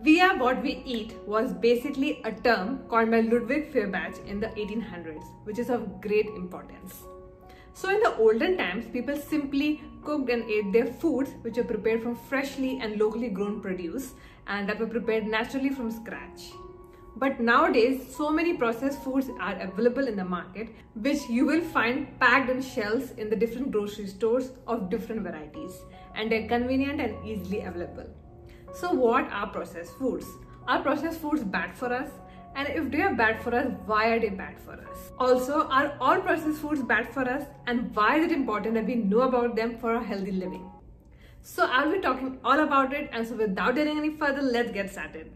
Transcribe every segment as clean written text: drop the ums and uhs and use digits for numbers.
We are what we eat was basically a term coined by Ludwig Feuerbach in the 1800s, which is of great importance. So in the olden times, people simply cooked and ate their foods which were prepared from freshly and locally grown produce and that were prepared naturally from scratch. But nowadays, so many processed foods are available in the market, which you will find packed on shelves in the different grocery stores of different varieties, and they're convenient and easily available. So what are processed foods? Are processed foods bad for us? And if they are bad for us, why are they bad for us? Also, are all processed foods bad for us? And why is it important that we know about them for a healthy living? So I'll be talking all about it, and so without delaying any further, let's get started.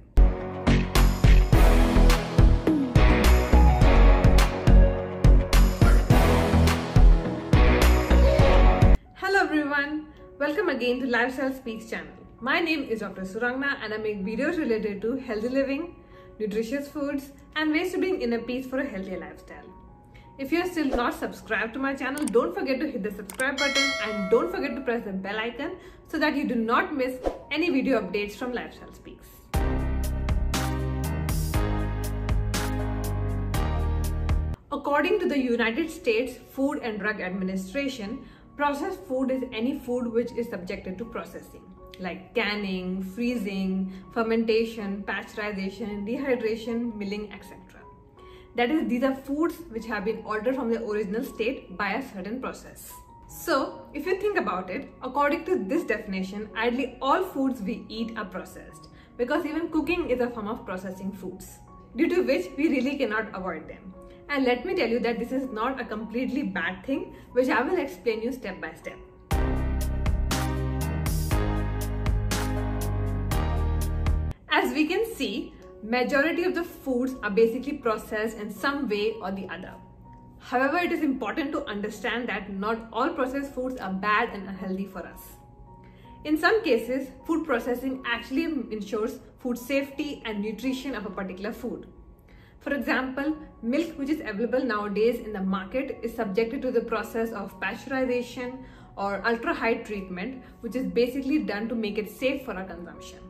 Hello everyone, welcome again to Lifestyle Speaks channel. My name is Dr. Surangna and I make videos related to healthy living, nutritious foods and ways to be in inner peace for a healthier lifestyle. If you are still not subscribed to my channel, don't forget to hit the subscribe button and don't forget to press the bell icon so that you do not miss any video updates from Lifestyle Speaks. According to the United States Food and Drug Administration, processed food is any food which is subjected to processing, like canning, freezing, fermentation, pasteurization, dehydration, milling, etc. That is, these are foods which have been altered from their original state by a certain process. So, if you think about it, according to this definition, ideally all foods we eat are processed, because even cooking is a form of processing foods, due to which we really cannot avoid them. And let me tell you that this is not a completely bad thing, which I will explain you step by step. As we can see, majority of the foods are basically processed in some way or the other. However, it is important to understand that not all processed foods are bad and unhealthy for us. In some cases, food processing actually ensures food safety and nutrition of a particular food. For example, milk which is available nowadays in the market is subjected to the process of pasteurization or ultra-high treatment, which is basically done to make it safe for our consumption.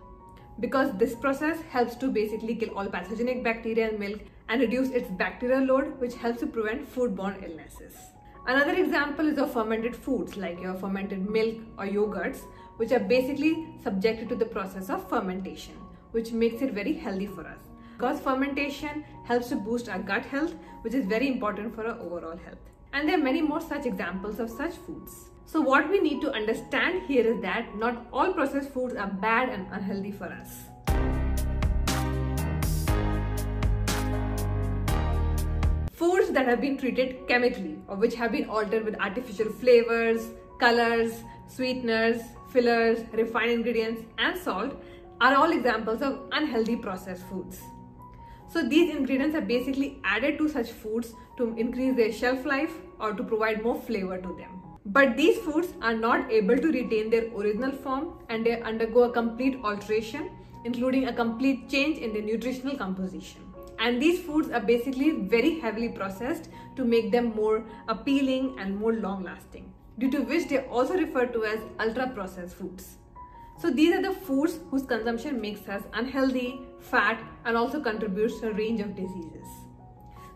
Because this process helps to basically kill all pathogenic bacteria in milk and reduce its bacterial load, which helps to prevent foodborne illnesses. Another example is of fermented foods like your fermented milk or yogurts, which are basically subjected to the process of fermentation, which makes it very healthy for us. Because fermentation helps to boost our gut health, which is very important for our overall health. And there are many more such examples of such foods. So what we need to understand here is that not all processed foods are bad and unhealthy for us. Foods that have been treated chemically or which have been altered with artificial flavors, colors, sweeteners, fillers, refined ingredients and salt are all examples of unhealthy processed foods. So these ingredients are basically added to such foods to increase their shelf life or to provide more flavor to them. But these foods are not able to retain their original form and they undergo a complete alteration, including a complete change in their nutritional composition. And these foods are basically very heavily processed to make them more appealing and more long lasting, due to which they are also referred to as ultra processed foods. So these are the foods whose consumption makes us unhealthy, fat and also contributes to a range of diseases.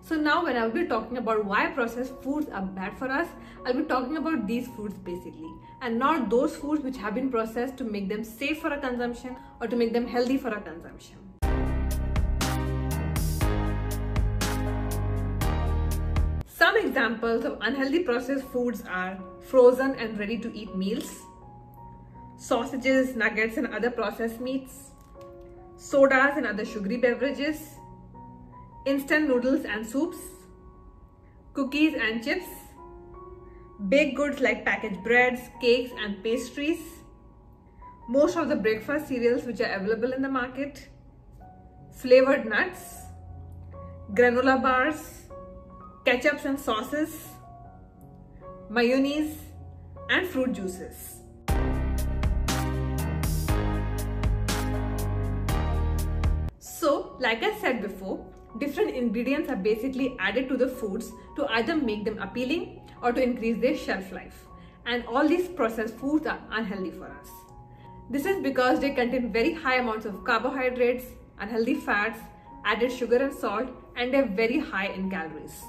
So now when I will be talking about why processed foods are bad for us, I'll be talking about these foods basically and not those foods which have been processed to make them safe for our consumption or to make them healthy for our consumption. Some examples of unhealthy processed foods are frozen and ready to eat meals, sausages, nuggets and other processed meats, sodas and other sugary beverages, instant noodles and soups, cookies and chips, baked goods like packaged breads, cakes and pastries, most of the breakfast cereals which are available in the market, flavored nuts, granola bars, ketchups and sauces, mayonnaise and fruit juices. So, like I said before, different ingredients are basically added to the foods to either make them appealing or to increase their shelf life. And all these processed foods are unhealthy for us. This is because they contain very high amounts of carbohydrates, unhealthy fats, added sugar and salt, and they're very high in calories.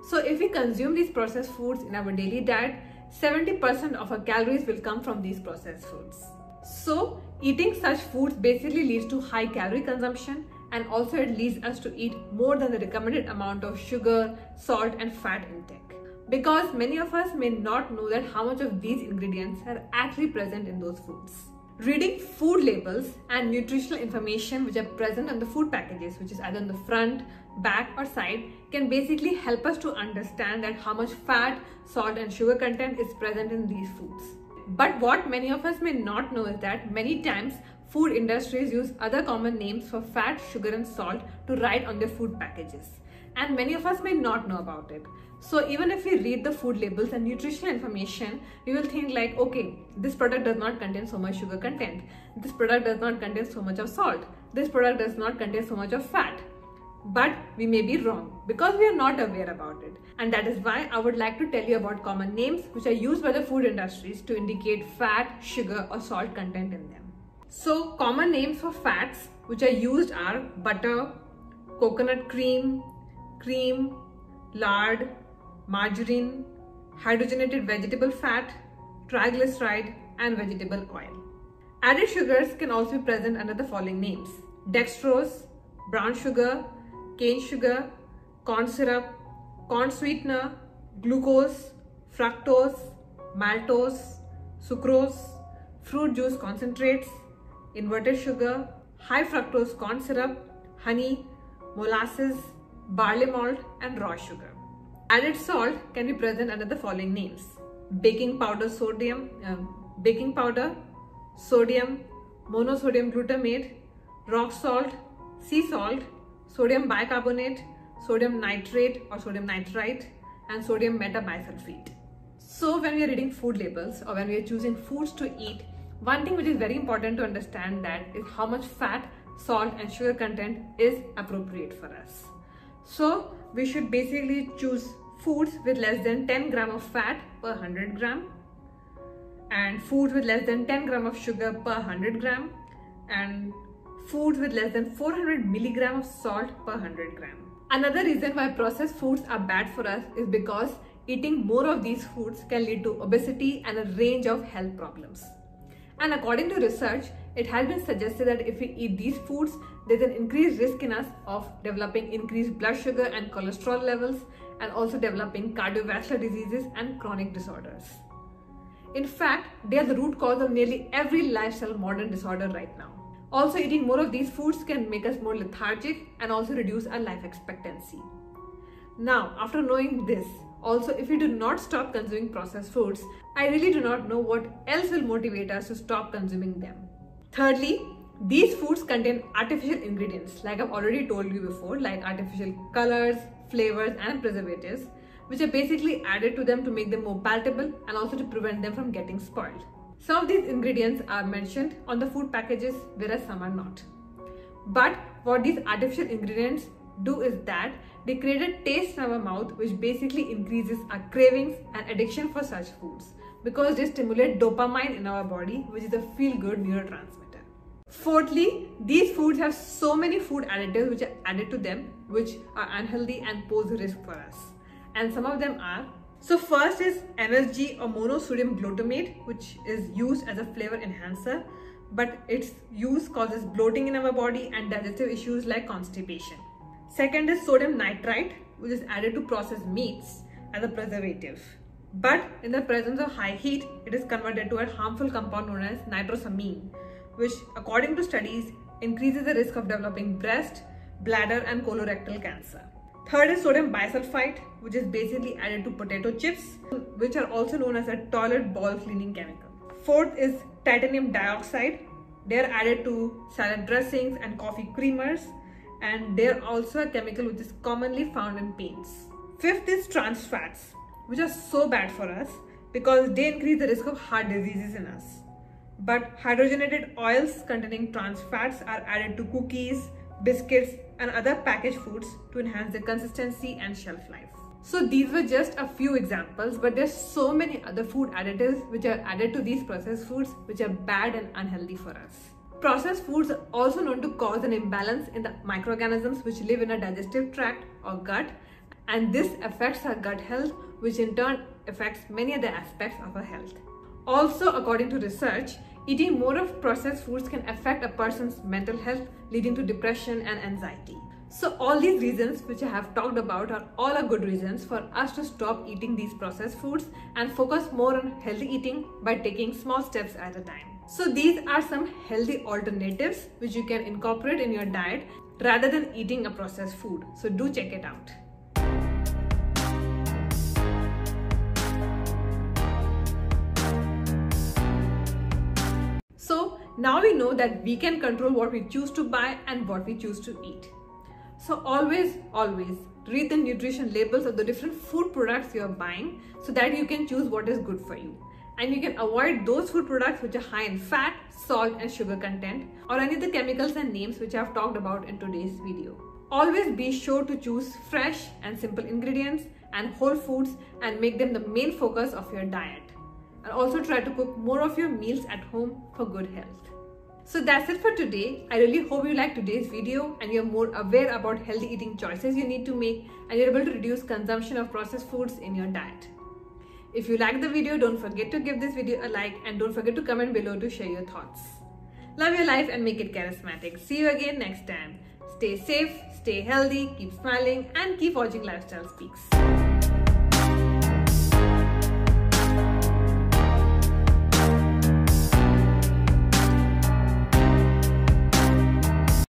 So if we consume these processed foods in our daily diet, 70% of our calories will come from these processed foods. So eating such foods basically leads to high calorie consumption, and also it leads us to eat more than the recommended amount of sugar, salt and fat intake. Because many of us may not know that how much of these ingredients are actually present in those foods. Reading food labels and nutritional information which are present on the food packages, which is either on the front, back or side, can basically help us to understand that how much fat, salt and sugar content is present in these foods. But what many of us may not know is that many times food industries use other common names for fat, sugar and salt to write on their food packages. And many of us may not know about it. So even if we read the food labels and nutritional information, we will think like, okay, this product does not contain so much sugar content. This product does not contain so much of salt. This product does not contain so much of fat. But we may be wrong because we are not aware about it. And that is why I would like to tell you about common names which are used by the food industries to indicate fat, sugar or salt content in them. So common names for fats which are used are butter, coconut cream, lard, margarine, hydrogenated vegetable fat, triglyceride and vegetable oil. Added sugars can also be present under the following names: dextrose, brown sugar, cane sugar, corn syrup, corn sweetener, glucose, fructose, maltose, sucrose, fruit juice concentrates, inverted sugar, high fructose corn syrup, honey, molasses, barley malt and raw sugar. Added salt can be present under the following names: baking powder, sodium, monosodium glutamate, rock salt, sea salt, sodium bicarbonate, sodium nitrate or sodium nitrite and sodium metabisulfite. So when we are reading food labels or when we are choosing foods to eat, one thing which is very important to understand that is how much fat, salt and sugar content is appropriate for us. So we should basically choose foods with less than 10 gram of fat per 100 gram and foods with less than 10 gram of sugar per 100 gram and foods with less than 400 milligram of salt per 100 gram. Another reason why processed foods are bad for us is because eating more of these foods can lead to obesity and a range of health problems. And according to research, it has been suggested that if we eat these foods, there's an increased risk in us of developing increased blood sugar and cholesterol levels and also developing cardiovascular diseases and chronic disorders. In fact, they are the root cause of nearly every lifestyle modern disorder right now. Also, eating more of these foods can make us more lethargic and also reduce our life expectancy. Now, after knowing this, also if we do not stop consuming processed foods, I really do not know what else will motivate us to stop consuming them. Thirdly, these foods contain artificial ingredients, like I've already told you before, like artificial colors, flavors and preservatives, which are basically added to them to make them more palatable and also to prevent them from getting spoiled. Some of these ingredients are mentioned on the food packages, whereas some are not. But what these artificial ingredients do is that they create a taste in our mouth which basically increases our cravings and addiction for such foods because they stimulate dopamine in our body, which is a feel-good neurotransmitter. Fourthly, these foods have so many food additives which are added to them which are unhealthy and pose a risk for us. And some of them are, so first is MSG or monosodium glutamate, which is used as a flavor enhancer, but its use causes bloating in our body and digestive issues like constipation. Second is sodium nitrite, which is added to processed meats as a preservative. But in the presence of high heat, it is converted to a harmful compound known as nitrosamine, which according to studies increases the risk of developing breast, bladder and colorectal cancer. Third is sodium bisulfite, which is basically added to potato chips, which are also known as a toilet bowl cleaning chemical. Fourth is titanium dioxide. They are added to salad dressings and coffee creamers, and they are also a chemical which is commonly found in paints. Fifth is trans fats, which are so bad for us because they increase the risk of heart diseases in us. But hydrogenated oils containing trans fats are added to cookies, biscuits and other packaged foods to enhance their consistency and shelf life. So these were just a few examples, but there's so many other food additives which are added to these processed foods which are bad and unhealthy for us. Processed foods are also known to cause an imbalance in the microorganisms which live in our digestive tract or gut, and this affects our gut health, which in turn affects many other aspects of our health. Also, according to research, eating more of processed foods can affect a person's mental health, leading to depression and anxiety. So all these reasons which I have talked about are all a good reasons for us to stop eating these processed foods and focus more on healthy eating by taking small steps at a time. So these are some healthy alternatives which you can incorporate in your diet rather than eating a processed food. So do check it out. So now we know that we can control what we choose to buy and what we choose to eat. So always read the nutrition labels of the different food products you are buying so that you can choose what is good for you. And you can avoid those food products which are high in fat, salt and sugar content, or any of the chemicals and names which I have talked about in today's video. Always be sure to choose fresh and simple ingredients and whole foods and make them the main focus of your diet. And also try to cook more of your meals at home for good health. So that's it for today. I really hope you liked today's video and you're more aware about healthy eating choices you need to make and you're able to reduce consumption of processed foods in your diet. If you liked the video, don't forget to give this video a like and don't forget to comment below to share your thoughts. Love your life and make it charismatic. See you again next time. Stay safe, stay healthy, keep smiling and keep watching Lifestyle Speaks.